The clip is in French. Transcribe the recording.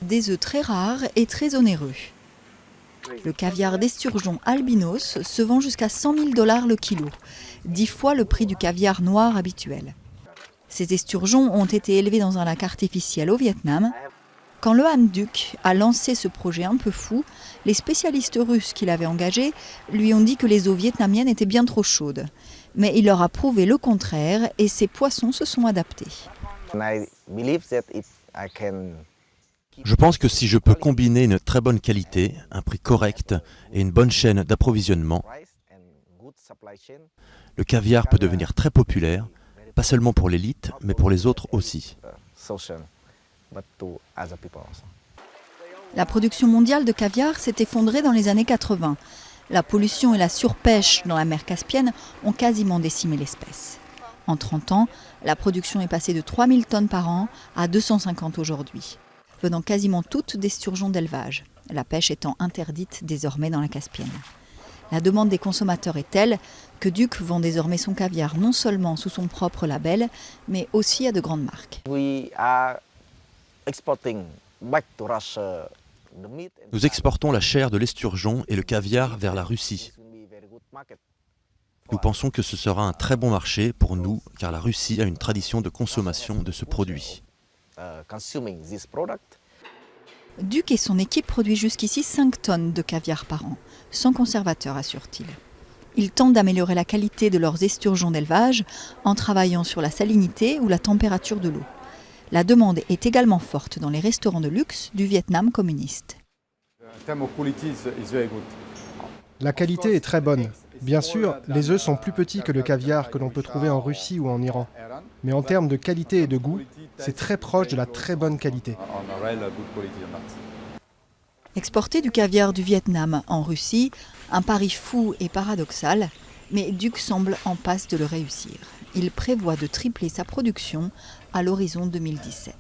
Des œufs très rares et très onéreux. Le caviar d'esturgeon albinos se vend jusqu'à 100 000 $ le kilo, 10 fois le prix du caviar noir habituel. Ces esturgeons ont été élevés dans un lac artificiel au Vietnam. Quand le Han Duc a lancé ce projet un peu fou, les spécialistes russes qu'il avait engagés lui ont dit que les eaux vietnamiennes étaient bien trop chaudes. Mais il leur a prouvé le contraire et ces poissons se sont adaptés. Je pense que si je peux combiner une très bonne qualité, un prix correct et une bonne chaîne d'approvisionnement, le caviar peut devenir très populaire, pas seulement pour l'élite, mais pour les autres aussi. La production mondiale de caviar s'est effondrée dans les années 80. La pollution et la surpêche dans la mer Caspienne ont quasiment décimé l'espèce. En 30 ans, la production est passée de 3000 tonnes par an à 250 aujourd'hui, venant quasiment toutes d'esturgeons d'élevage, la pêche étant interdite désormais dans la Caspienne. La demande des consommateurs est telle que Duc vend désormais son caviar non seulement sous son propre label, mais aussi à de grandes marques. Nous exportons la chair de l'esturgeon et le caviar vers la Russie. Nous pensons que ce sera un très bon marché pour nous, car la Russie a une tradition de consommation de ce produit. Duc et son équipe produisent jusqu'ici 5 tonnes de caviar par an, sans conservateur, assure-t-il. Ils tentent d'améliorer la qualité de leurs esturgeons d'élevage en travaillant sur la salinité ou la température de l'eau. La demande est également forte dans les restaurants de luxe du Vietnam communiste. La qualité est très bonne. Bien sûr, les œufs sont plus petits que le caviar que l'on peut trouver en Russie ou en Iran. Mais en termes de qualité et de goût, c'est très proche de la très bonne qualité. Exporter du caviar du Vietnam en Russie, un pari fou et paradoxal, mais Duc semble en passe de le réussir. Il prévoit de tripler sa production à l'horizon 2017.